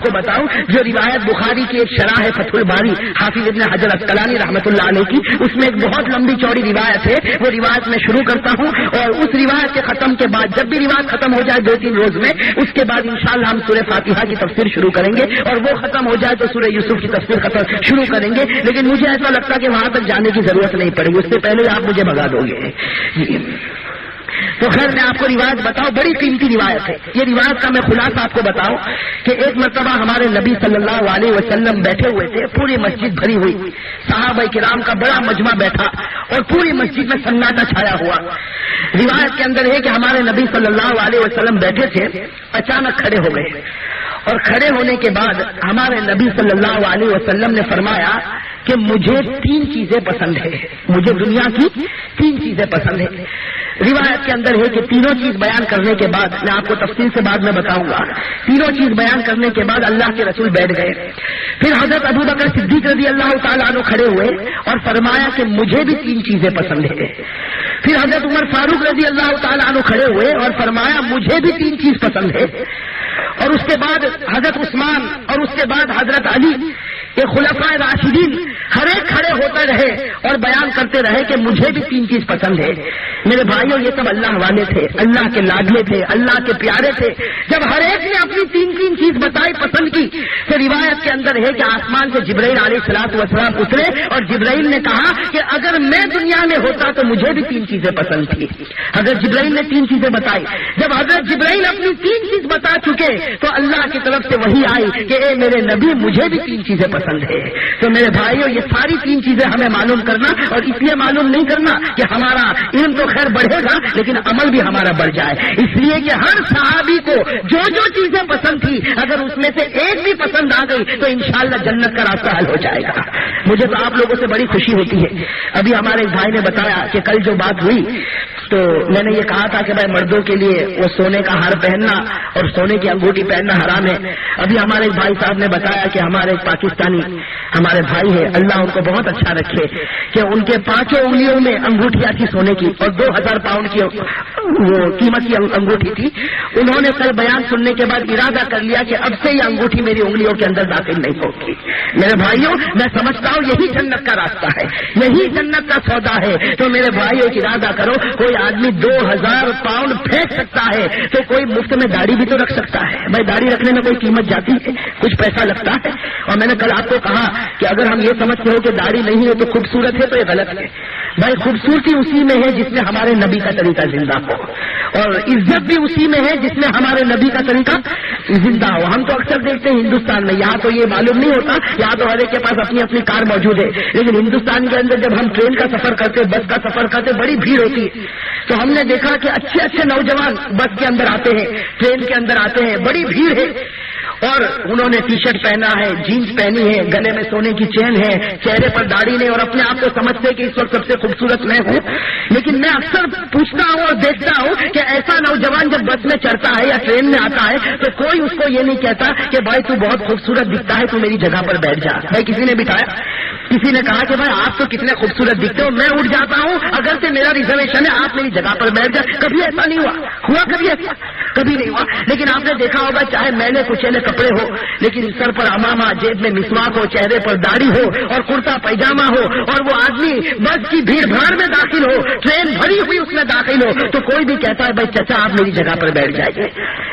کو بتاؤں جو روایت بخاری کی ایک شرح ہے فتح الباری حافظ ابن حجر اسقلانی رحمۃ اللہ علیہ کی، اس میں ایک بہت لمبی چوڑی روایت ہے، وہ روایت میں شروع کرتا ہوں اور اس روایت کے ختم کے بعد جب بھی روایت ختم ہو جائے 2-3 روز میں، اس کے بعد انشاءاللہ ہم سورہ فاتحہ کی تفسیر شروع کریں گے اور وہ ختم ہو جائے تو سورہ یوسف کی تفسیر شروع کریں گے، لیکن مجھے ایسا لگتا ہے کہ وہاں تک جانے کی ضرورت نہیں پڑے گی، اس سے پہلے آپ مجھے بھگا دو گے جی۔ تو خیر میں آپ کو روایت بتاؤں، بڑی قیمتی روایت ہے یہ۔ روایت کا میں خلاصہ آپ کو بتاؤں کہ ایک مرتبہ ہمارے نبی صلی اللہ علیہ وسلم بیٹھے ہوئے تھے، پوری مسجد بھری ہوئی، صحابہ کرام کا بڑا مجمع بیٹھا اور پوری مسجد میں سناٹا چھایا ہوا۔ روایت کے اندر ہے کہ ہمارے نبی صلی اللہ علیہ وسلم بیٹھے تھے، اچانک کھڑے ہو گئے اور کھڑے ہونے کے بعد ہمارے نبی صلی اللہ علیہ وسلم نے فرمایا کہ مجھے 3 چیزیں پسند ہے، مجھے دنیا کی 3 چیزیں پسند ہے۔ روایت کے اندر ہے کہ تینوں چیز بیان کرنے کے بعد، میں آپ کو تفصیل سے بعد میں بتاؤں گا، تینوں چیز بیان کرنے کے بعد اللہ کے رسول بیٹھ گئے۔ پھر حضرت ابوبکر صدیق رضی اللہ تعالیٰ عنہ کھڑے ہوئے اور فرمایا کہ مجھے بھی 3 چیزیں پسند ہے۔ پھر حضرت عمر فاروق رضی اللہ تعالیٰ عنہ کھڑے ہوئے اور فرمایا مجھے بھی 3 چیز پسند ہے۔ اور اس کے بعد حضرت عثمان اور اس کے بعد حضرت علی، یہ خلفائے راشدین ہر ایک کھڑے ہوتے رہے اور بیان کرتے رہے کہ مجھے بھی 3 چیز پسند ہے۔ میرے بھائیوں یہ سب اللہ والے تھے، اللہ کے لاڈلے تھے، اللہ کے پیارے تھے۔ جب ہر ایک نے اپنی 3 چیز بتائی، پسند کی، تو روایت کے اندر ہے کہ آسمان سے جبرائیل علیہ الصلوۃ والسلام اترے اور جبرائیل نے کہا کہ اگر میں دنیا میں ہوتا تو مجھے بھی 3 چیزیں پسند تھی۔ حضرت جبرائیل نے 3 چیزیں بتائی۔ جب حضرت جبرائیل اپنی 3 چیز بتا چکے تو اللہ کی طرف سے وحی آئی کہ اے میرے نبی مجھے بھی 3 چیزیں پسند ہے۔ تو میرے بھائیوں یہ ساری 3 چیزیں ہمیں معلوم کرنا، اور اس لیے معلوم نہیں کرنا کہ ہمارا علم تو خیر بڑھے گا لیکن عمل بھی ہمارا بڑھ جائے، اس لیے کہ ہر صحابی کو جو چیزیں پسند تھی اگر اس میں سے ایک بھی پسند آ گئی تو انشاءاللہ جنت کا راستہ حل ہو جائے گا۔ مجھے تو آپ لوگوں سے بڑی خوشی ہوتی ہے۔ ابھی ہمارے ایک بھائی نے بتایا کہ کل جو بات ہوئی تو میں نے یہ کہا تھا کہ بھائی مردوں کے لیے وہ سونے کا ہار پہننا اور سونے کی انگوٹھی پہننا حرام ہے۔ ابھی ہمارے ایک بھائی صاحب نے بتایا کہ ہمارے ایک پاکستانی ہمارے بھائی ہے، اللہ ان کو بہت اچھا رکھے، کہ ان کے 5 انگلیوں میں انگوٹھیاں تھی سونے کی اور 2000 پاؤنڈ کی وہ قیمت کی انگوٹھی تھی۔ انہوں نے کل بیان سننے کے بعد ارادہ کر لیا کہ اب سے یہ انگوٹھی میری انگلیوں کے اندر داخل نہیں ہوگی۔ میرے بھائیوں میں سمجھتا ہوں یہی جنت کا راستہ ہے، یہی جنت کا سودا ہے۔ تو میرے بھائیوں ارادہ کرو، کوئی آدمی 2000 پاؤنڈ پھینک سکتا ہے تو کوئی مفت میں داڑھی بھی تو رکھ سکتا ہے۔ بھائی داڑھی رکھنے میں کوئی قیمت جاتی ہے، کچھ پیسہ لگتا ہے۔ اور میں نے کل آپ کو کہا کہ اگر ہم یہ سمجھتے ہو کہ داڑھی نہیں ہے تو خوبصورت ہے تو یہ غلط ہے۔ بھائی خوبصورتی اسی میں ہے جس میں ہمارے نبی کا طریقہ زندہ ہو، اور عزت بھی اسی میں ہے جس میں ہمارے نبی کا طریقہ زندہ ہو۔ ہم تو اکثر دیکھتے ہیں ہندوستان میں، یہاں تو یہ معلوم نہیں ہوتا، یہاں تو ہر ایک کے پاس اپنی اپنی کار موجود ہے، لیکن ہندوستان کے اندر جب ہم ٹرین کا سفر کرتے، بس کا سفر کرتے، بڑی بھیڑ ہوتی ہے۔ تو ہم نے دیکھا کہ اچھے اچھے نوجوان بس کے اندر آتے ہیں، ٹرین کے اندر آتے ہیں، بڑی بھیڑ ہے، اور انہوں نے ٹی شرٹ پہنا ہے، جینس پہنی ہے، گلے میں سونے کی چین ہے، چہرے پر داڑھی نہیں، اور اپنے آپ کو سمجھتے کہ اس وقت سب سے خوبصورت میں ہوں۔ لیکن میں اکثر پوچھتا ہوں اور دیکھتا ہوں کہ ایسا نوجوان جب بس میں چڑھتا ہے یا ٹرین میں آتا ہے تو کوئی اس کو یہ نہیں کہتا کہ بھائی تو بہت خوبصورت دکھتا ہے، تو میری جگہ پر بیٹھ جا۔ بھائی کسی نے بٹھایا؟ کسی نے کہا کہ بھائی آپ تو کتنے خوبصورت دکھتے ہو، میں اٹھ جاتا ہوں اگر سے میرا ریزرویشن ہے، آپ میری جگہ پر بیٹھ جائے۔ کبھی ایسا نہیں ہوا کبھی ایسا کبھی نہیں ہوا۔ لیکن آپ نے دیکھا ہوگا چاہے میلے کچیلے کپڑے ہو لیکن سر پر امامہ، جیب میں مسواک ہو، چہرے پر داڑھی ہو اور کرتا پائجامہ ہو، اور وہ آدمی بس کی بھیڑ بھاڑ میں داخل ہو، ٹرین بھری ہوئی اس میں داخل ہو، تو کوئی بھی کہتا ہے بھائی چچا آپ میری جگہ پر بیٹھ جائیے۔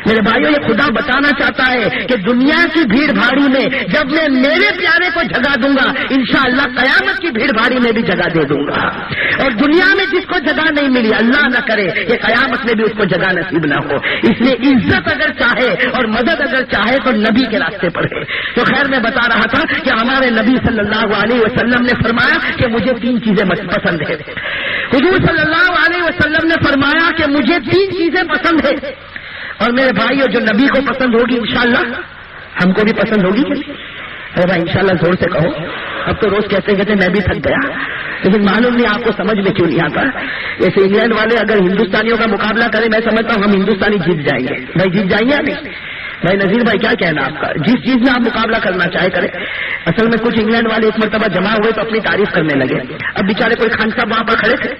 میرے بھائیوں یہ خدا بتانا چاہتا ہے کہ دنیا کی بھیڑ بھاڑی میں جب میں میرے پیارے کو جگہ دوں گا انشاءاللہ قیامت کی بھیڑ بھاڑی میں بھی جگہ دے دوں گا۔ اور دنیا میں جس کو جگہ نہیں ملی اللہ نہ کرے کہ قیامت میں بھی اس کو جگہ نصیب نہ ہو۔ اس لیے عزت اگر چاہے اور مدد اگر چاہے تو نبی کے راستے پر ہے۔ تو خیر میں بتا رہا تھا کہ ہمارے نبی صلی اللہ علیہ وسلم نے فرمایا کہ مجھے 3 چیزیں پسند ہے۔ حضور صلی اللہ علیہ وسلم نے فرمایا کہ مجھے 3 چیزیں پسند ہے، اور میرے بھائیوں جو نبی کو پسند ہوگی انشاءاللہ ہم کو بھی پسند ہوگی۔ ارے بھائی انشاءاللہ زور سے کہو، اب تو روز کہتے کہتے میں بھی تھک گیا، لیکن معلوم نہیں آپ کو سمجھ میں کیوں نہیں آتا۔ جیسے انگلینڈ والے اگر ہندوستانیوں کا مقابلہ کریں میں سمجھتا ہوں ہم ہندوستانی جیت جائیں گے۔ بھائی جیت جائیں گے یا نہیں؟ بھائی نذیر بھائی کیا کہنا آپ کا؟ جس چیز میں آپ مقابلہ کرنا چاہے کریں. اصل میں کچھ انگلینڈ والے ایک مرتبہ جمع ہوئے تو اپنی تعریف کرنے لگے. اب بیچارے کوئی خان صاحب وہاں پر کھڑے تھے,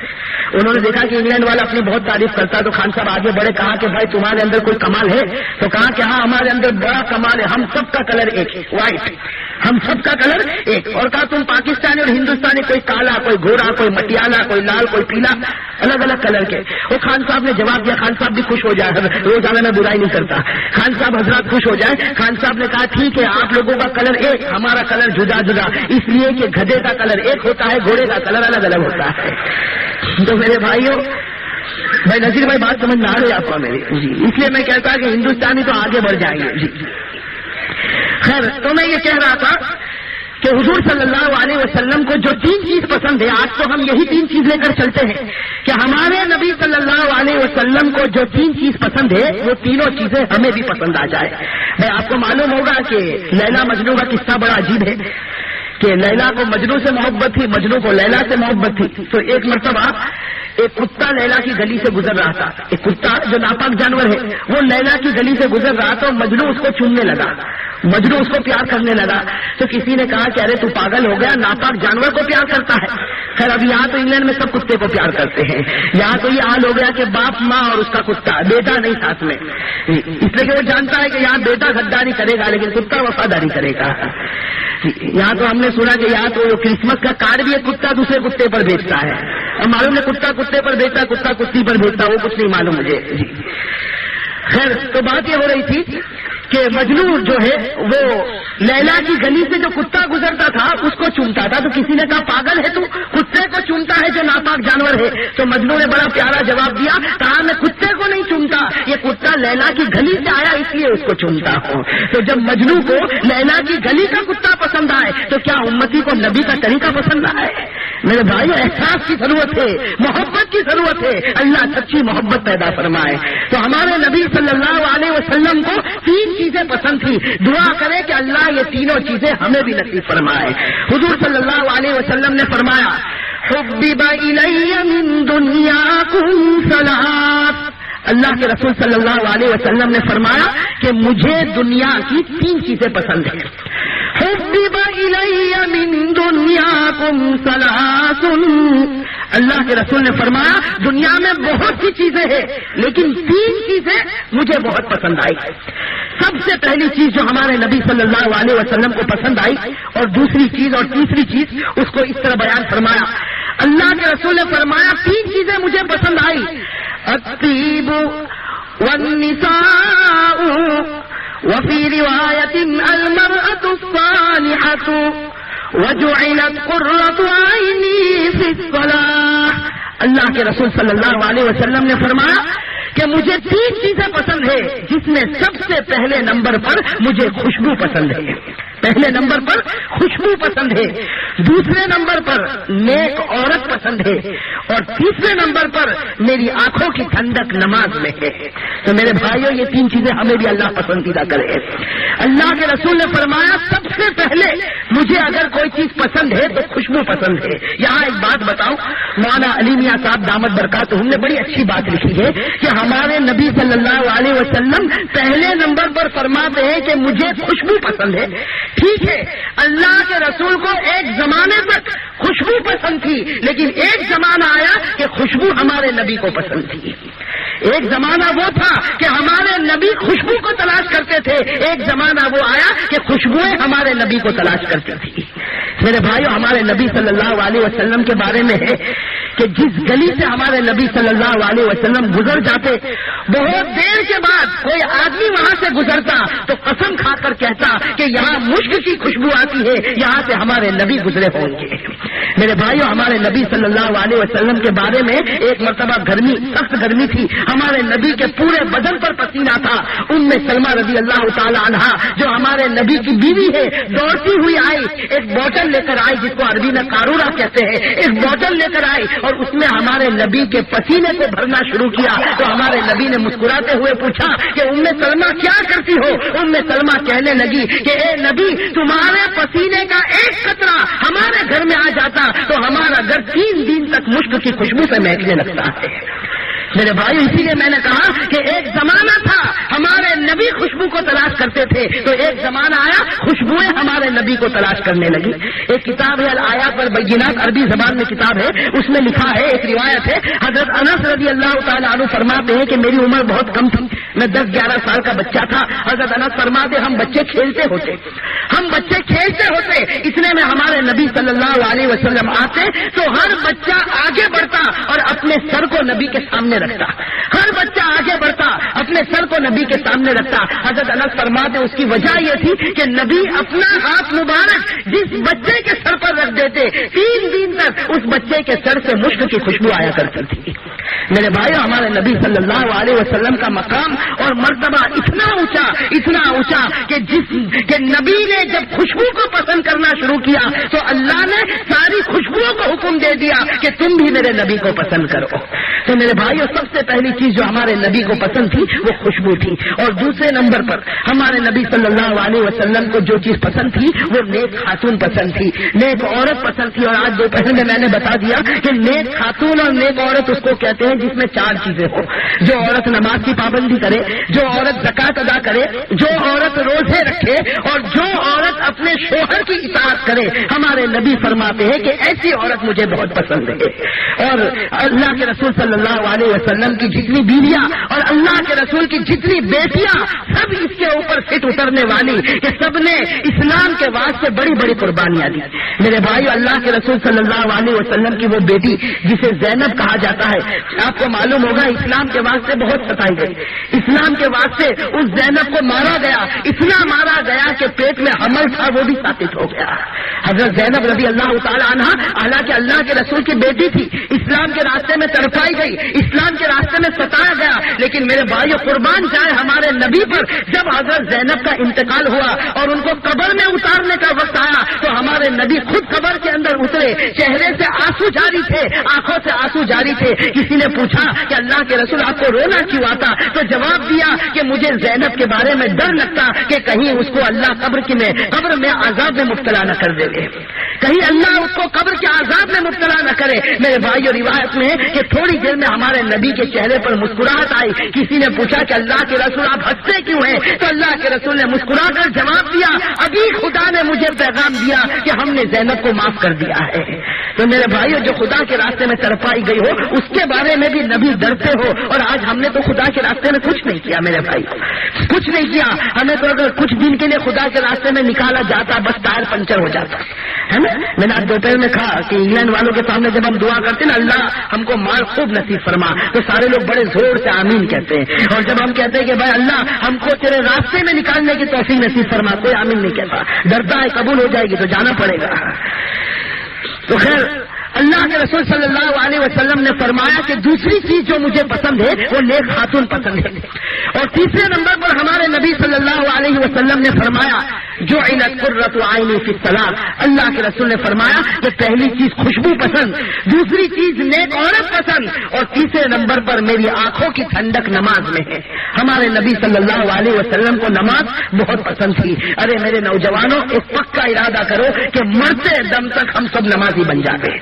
انہوں نے دیکھا کہ انگلینڈ والا اپنی بہت تعریف کرتا ہے, تو خان صاحب آگے بڑھے, کہا کہ بھائی تمہارے اندر کوئی کمال ہے؟ تو کہا کہ ہاں ہمارے اندر بڑا کمال ہے, ہم سب کا کلر ایک ہے, وائٹ, ہم سب کا کلر ایک. اور کہا تم پاکستانی اور ہندوستانی, کوئی کالا, کوئی گھوڑا, کوئی مٹیالہ, کوئی لال, کوئی پیلا, الگ الگ کلر کے. وہ خان صاحب نے جواب دیا, خان صاحب بھی خوش ہو جائے, روزانہ میں برائی نہیں کرتا, خان صاحب حضرات خوش ہو جائے. خان صاحب نے کہا ٹھیک ہے, آپ لوگوں کا کلر ایک, ہمارا کلر جدا جدا, اس لیے کہ گدھے کا کلر ایک ہوتا ہے, گھوڑے کا کلر الگ الگ ہوتا ہے. تو میرے بھائیوں, بھائی نذیر بھائی بات سمجھ میں آ رہی ہے آپ کو میری جی, اس لیے میں کہتا کہ ہندوستانی تو آگے بڑھ جائیں گے جی. خیر, تو میں یہ کہہ رہا تھا کہ حضور صلی اللہ علیہ وسلم کو جو 3 چیز پسند ہے, آج تو ہم یہی 3 چیز لے کر چلتے ہیں کہ ہمارے نبی صلی اللہ علیہ وسلم کو جو 3 چیز پسند ہے وہ تینوں چیزیں ہمیں بھی پسند آ جائے. بھائی آپ کو معلوم ہوگا کہ لیلا مجنو کا قصہ بڑا عجیب ہے کہ لیلا کو مجنو سے محبت تھی, مجنو کو لیلا سے محبت تھی. تو ایک مرتبہ ایک کتا لیلا کی گلی سے گزر رہا تھا. ایک کتا جو ناپاک جانور ہے وہ لیلا کی گلی سے گزر رہا تھا, مجنو اس کو چومنے لگا, مجنو اس کو پیار کرنے لگا. تو کسی نے کہا کہ ارے تو پاگل ہو گیا, ناپاک جانور کو پیار کرتا ہے. خیر اب یہاں تو انگلینڈ میں سب کتے کو پیار کرتے ہیں, یہاں تو یہ حال ہو گیا کہ باپ ماں اور اس کا کتا, بیٹا نہیں ساتھ میں, اس لیے کہ وہ جانتا ہے کہ یہاں بیٹا غداری کرے گا لیکن کتا وفاداری کرے گا. یہاں تو ہم نے سنا کہ یہاں تو کرسمس کا کارڈ بھی ایک کتا دوسرے کتے پر بیچتا ہے. اب معلوم ہے کتا کتے پر بیچتا, کتا کتی پر بیچتا, وہ کچھ نہیں معلوم مجھے جی. خیر, تو بات یہ ہو رہی تھی کہ مجنو جو ہے وہ لیلا کی گلی سے جو کتا گزرتا تھا اس کو چومتا تھا. تو کسی نے کہا پاگل ہے تو, کتے کو چومتا ہے جو ناپاک جانور ہے. تو مجنو نے بڑا پیارا جواب دیا, کہا میں کتے کو نہیں چومتا, یہ کتا لیلا کی گلی سے آیا اس لیے اس کو چومتا ہوں. تو جب مجنو کو لیلا کی گلی کا کتا پسند آئے تو کیا امتی کو نبی کا طریقہ پسند آئے؟ میرے بھائی احساس کی ضرورت ہے, محبت کی ضرورت ہے, اللہ سچی محبت پیدا فرمائے. تو ہمارے نبی صلی اللہ علیہ وسلم کو 3 چیزیں پسند تھی. دعا کرے کہ اللہ یہ تینوں چیزیں ہمیں بھی نصیب فرمائے. حضور صلی اللہ علیہ وسلم نے فرمایا حبب الی من دنیاکم ثلاث. اللہ کے رسول صلی اللہ علیہ وسلم نے فرمایا کہ مجھے دنیا کی 3 چیزیں پسند ہیں. حبب الی من دنیاکم ثلاث. اللہ کے رسول نے فرمایا دنیا میں بہت سی چیزیں ہیں لیکن 3 چیزیں مجھے بہت پسند آئی. سب سے پہلی چیز جو ہمارے نبی صلی اللہ علیہ وسلم کو پسند آئی, اور دوسری چیز اور تیسری چیز اس کو اس طرح بیان فرمایا. اللہ کے رسول نے فرمایا 3 چیزیں مجھے پسند آئی, الطیب والنساء وفی روایت المرأة الصالحة وجعلت قرة عینی فی الصلاة. اللہ کے رسول صلی اللہ علیہ وسلم نے فرمایا کہ مجھے 3 چیزیں پسند ہے جس میں سب سے پہلے نمبر پر مجھے خوشبو پسند ہے. پہلے نمبر پر خوشبو پسند ہے, دوسرے نمبر پر نیک عورت پسند ہے, اور تیسرے نمبر پر میری آنکھوں کی ٹھنڈک نماز میں ہے. تو میرے بھائیوں یہ 3 چیزیں ہمیں بھی اللہ پسندیدہ کرے. اللہ کے رسول نے فرمایا سب سے پہلے مجھے اگر کوئی چیز پسند ہے تو خوشبو پسند ہے. یہاں ایک بات بتاؤں, مولانا علی میاں صاحب دامت برکاتہم نے بڑی اچھی بات لکھی ہے کہ ہمارے نبی صلی اللہ علیہ وسلم پہلے نمبر پر فرماتے ہیں کہ مجھے خوشبو پسند ہے. ٹھیک ہے, اللہ کے رسول کو ایک زمانے تک خوشبو پسند تھی, لیکن ایک زمانہ آیا کہ خوشبو ہمارے نبی کو پسند تھی. ایک زمانہ وہ تھا کہ ہمارے نبی خوشبو کو تلاش کرتے تھے, ایک زمانہ وہ آیا کہ خوشبوئیں ہمارے نبی کو تلاش کرتی تھی. میرے بھائیو ہمارے نبی صلی اللہ علیہ وسلم کے بارے میں ہے کہ جس گلی سے ہمارے نبی صلی اللہ علیہ وسلم گزر جاتے, بہت دیر کے بعد کوئی آدمی وہاں سے گزرتا تو قسم کھا کر کہتا کہ یہاں مشک کی خوشبو آتی ہے, یہاں سے ہمارے نبی گزرے ہوں گے. میرے بھائیو ہمارے نبی صلی اللہ علیہ وسلم کے بارے میں ایک مرتبہ گرمی, سخت گرمی تھی, ہمارے نبی کے پورے بدن پر پسینہ تھا. سلمہ رضی اللہ تعالی عنہا جو ہمارے نبی کی بیوی ہے دوڑتی ہوئی آئی, ایک بوتل لے کر آئی جس کو عربی میں قارورہ کہتے ہیں. ایک بوتل لے کر آئی اور اس میں ہمارے نبی کے پسینے کو بھرنا شروع کیا. تو ہمارے نبی نے مسکراتے ہوئے پوچھا کہ سلمہ کیا کرتی ہو؟ سلمہ کہنے لگی کہ اے نبی تمہارے پسینے کا ایک قطرہ ہمارے گھر میں آ جاتا تو ہمارا گھر 3 دن تک مشک کی خوشبو سے مہکنے لگتا ہے. میرے بھائی اسی لیے میں نے کہا کہ ایک زمانہ تھا ہمارے نبی خوشبو کو تلاش کرتے تھے، تو ایک زمانہ آیا خوشبوئیں ہمارے نبی کو تلاش کرنے لگی۔ ایک کتاب ہے الآیات والبینات، عربی زبان میں کتاب ہے، اس میں لکھا ہے، ایک روایت ہے، حضرت انس رضی اللہ تعالیٰ عنہ فرماتے ہیں کہ میری عمر بہت کم تھی، میں 10-11 سال کا بچہ تھا۔ حضرت انس فرماتے ہم بچے کھیلتے ہوتے، اتنے میں ہمارے نبی صلی اللہ علیہ وسلم آتے تو ہر بچہ آگے بڑھتا اور اپنے سر کو نبی کے سامنے رکھتا، ہر بچہ آگے بڑھتا اپنے سر کو نبی کے سامنے رکھتا۔ حضرت انس فرماتے اس کی وجہ یہ تھی کہ نبی اپنا ہاتھ مبارک جس بچے کے سر پر رکھ دیتے 3 دن تک اس بچے کے سر سے مشک کی خوشبو آیا کرتی تھی۔ میرے بھائیو، ہمارے نبی صلی اللہ علیہ وسلم کا مقام اور مرتبہ اتنا اونچا کہ نبی نے جب خوشبو کو پسند کرنا شروع کیا تو اللہ نے ساری خوشبوؤں کو حکم دے دیا کہ تم بھی میرے نبی کو پسند کرو۔ تو میرے بھائیو، سب سے پہلی چیز جو ہمارے نبی کو پسند تھی وہ خوشبو تھی، اور دوسرے نمبر پر ہمارے نبی صلی اللہ علیہ وسلم کو جو چیز پسند تھی وہ نیک خاتون پسند تھی، نیک عورت پسند تھی۔ اور آج دوپہر میں نے بتا دیا کہ نیک خاتون اور نیک عورت اس کو کہتے ہیں جس میں 4 چیزیں ہو، جو عورت نماز کی پابندی کرے، جو عورت زکوٰۃ ادا کرے، جو عورت روزے رکھے، اور جو عورت اپنے شوہر کی اطاعت کرے۔ ہمارے نبی فرماتے ہیں کہ ایسی عورت مجھے بہت پسند ہے۔ اور اللہ کے رسول صلی اللہ علیہ وسلم کی جتنی بیویاں اور اللہ کے رسول کی جتنی بیٹیاں سب اس کے اوپر فٹ اترنے والی کہ سب نے اسلام کے واسطے بڑی بڑی قربانیاں دی۔ میرے بھائی، اللہ کے رسول صلی اللہ علیہ وسلم کی وہ بیٹی جسے زینب کہا جاتا ہے، آپ کو معلوم ہوگا اسلام کے واسطے بہت ستائی گئی، اسلام کے واسطے اس زینب کو مارا گیا، اتنا مارا گیا کہ پیٹ میں حمل تھا وہ بھی ثابت ہو گیا۔ حضرت زینب رضی اللہ تعالی عنہ حالانکہ اللہ کے رسول کی بیٹی تھی، اسلام کے راستے میں تڑپائی گئی، اسلام کے راستے میں ستایا گیا، لیکن میرے بھائیو قربان جائے ہمارے نبی پر جب حضرت زینب کا انتقال ہوا اور ان کو قبر میں اتارنے کا وقت آیا تو ہمارے نبی خود قبر کے اندر اترے، چہرے سے آنسو جاری تھے، آنکھوں سے آنسو جاری تھے۔ کسی نے پوچھا کہ اللہ کے رسول آپ کو رونا کیوں آتا؟ تو جواب دیا کہ مجھے زینب کے بارے میں ڈر لگتا کہ کہیں اس کو اللہ قبر میں عذاب میں مبتلا نہ کر دے، کہیں اللہ اس کو قبر کے عذاب میں مبتلا نہ کرے۔ میرے بھائیو، روایت میں کہ تھوڑی دیر میں ہمارے نبی کے چہرے پر مسکراہٹ آئی۔ کسی نے پوچھا کہ اللہ کے رسول آپ ہنستے کیوں ہیں؟ تو اللہ کے رسول نے مسکرا کر جواب دیا، ابھی خدا نے مجھے پیغام دیا کہ ہم نے زینب کو معاف کر دیا ہے۔ تو میرے بھائیو، جو خدا کے راستے میں تڑپائی گئی ہو اس کے بارے میں بھی نبی ڈرتے ہو، اور آج ہم نے تو خدا کے راستے میں کچھ نہیں کیا میرے بھائی، کچھ نہیں کیا۔ ہمیں تو اگر کچھ دن کے لیے خدا کے راستے میں نکالا جاتا بس ٹائر پنچر ہو جاتا ہے نا۔ میں نے آج دوپہر میں کہا کہ انگلینڈ والوں کے سامنے جب ہم دعا کرتے ہیں نا اللہ ہم کو مال خوب نصیب فرما، تو سارے لوگ بڑے زور سے آمین کہتے ہیں، اور جب ہم کہتے ہیں کہ بھائی اللہ ہم کو تیرے راستے میں نکالنے کی توفیق نصیب فرما، کوئی آمین نہیں کہتا، ڈرتا ہے قبول ہو جائے گی تو جانا پڑے گا۔ تو خیر، اللہ کے رسول صلی اللہ علیہ وسلم نے فرمایا کہ دوسری چیز جو مجھے پسند ہے وہ نیک خاتون پسند ہے، اور تیسرے نمبر پر ہمارے نبی صلی اللہ علیہ وسلم نے فرمایا جو قرۃ عینی فی الصلاۃ، اللہ کے رسول نے فرمایا کہ پہلی چیز خوشبو پسند، دوسری چیز نیک عورت پسند، اور تیسرے نمبر پر میری آنکھوں کی ٹھنڈک نماز میں ہے۔ ہمارے نبی صلی اللہ علیہ وسلم کو نماز بہت پسند تھی۔ ارے میرے نوجوانوں، ایک پکا ارادہ کرو کہ مرتے دم تک ہم سب نمازی بن جاتے۔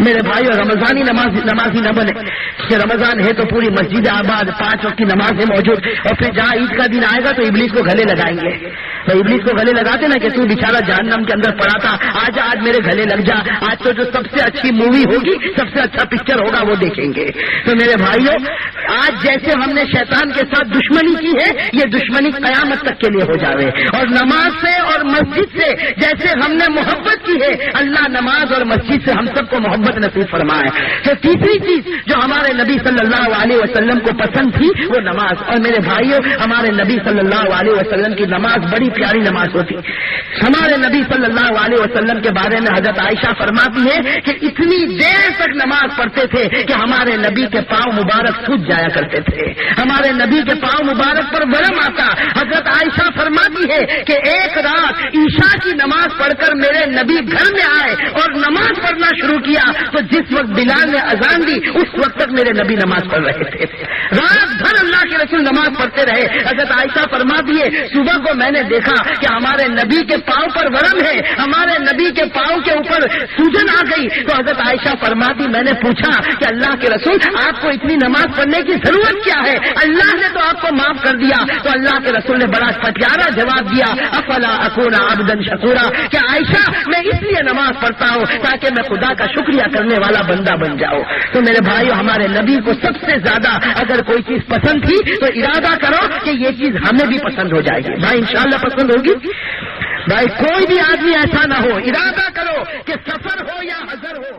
میرے بھائیو، رمضانی نمازی نہ بنے کہ رمضان ہے تو پوری مسجد آباد 5 وقت کی نمازیں موجود، اور پھر جہاں عید کا دن آئے گا تو ابلیس کو گلے لگائیں گے۔ تو ابلیس کو گلے لگاتے نا کہ تو بیچارہ جہنم کے اندر پڑا تھا، آج میرے گلے لگ جا، آج تو جو سب سے اچھی مووی ہوگی، سب سے اچھا پکچر ہوگا وہ دیکھیں گے۔ تو میرے بھائیو، آج جیسے ہم نے شیطان کے ساتھ دشمنی کی ہے یہ دشمنی قیامت تک کے لیے ہو جاوے، اور نماز سے اور مسجد سے جیسے ہم نے محبت کی ہے اللہ نماز اور مسجد سے ہم سب کو محبت نصیب فرمائے۔ تو تیسری چیز جو ہمارے نبی صلی اللہ علیہ وسلم کو پسند تھی وہ نماز، اور میرے بھائیو ہمارے نبی صلی اللہ علیہ وسلم کی نماز بڑی پیاری نماز ہوتی۔ ہمارے نبی صلی اللہ علیہ وسلم کے بارے میں حضرت عائشہ فرماتی ہے کہ اتنی دیر تک نماز پڑھتے تھے کہ ہمارے نبی کے پاؤں مبارک سوج جایا کرتے تھے، ہمارے نبی کے پاؤں مبارک پر ورم آتا۔ حضرت عائشہ فرماتی ہے کہ ایک رات عشاء کی نماز پڑھ کر میرے نبی گھر میں آئے اور نماز پڑھنا شروع کیا تو جس وقت بلال نے اذان دی اس وقت تک میرے نبی نماز پڑھ رہے تھے، رات بھر اللہ کے رسول نماز پڑھتے رہے. حضرت عائشہ فرماتی ہے صبح کو میں نے دیکھا کہ ہمارے نبی کے پاؤں پر ورم ہے, ہمارے نبی کے پاؤں کے اوپر سوجن آ گئی. تو حضرت عائشہ فرماتی میں نے پوچھا کہ اللہ کے رسول آپ کو اتنی نماز پڑھنے کی ضرورت کیا ہے, اللہ نے تو آپ کو معاف کر دیا. تو اللہ کے رسول نے بڑا پیارا جواب دیا, افلا اکون عبدا شکورا, کہ عائشہ میں اس لیے نماز پڑھتا ہوں تاکہ میں خدا کا شکریہ کرنے والا بندہ بن جاؤں. تو میرے بھائیو, ہمارے نبی کو سب سے زیادہ اگر کوئی چیز پسند تھی تو ارادہ کرو کہ یہ چیز ہمیں بھی پسند ہو جائے گی. بھائی انشاءاللہ پسند ہوگی. بھائی کوئی بھی آدمی ایسا نہ ہو, ارادہ کرو کہ سفر ہو یا حضر ہو,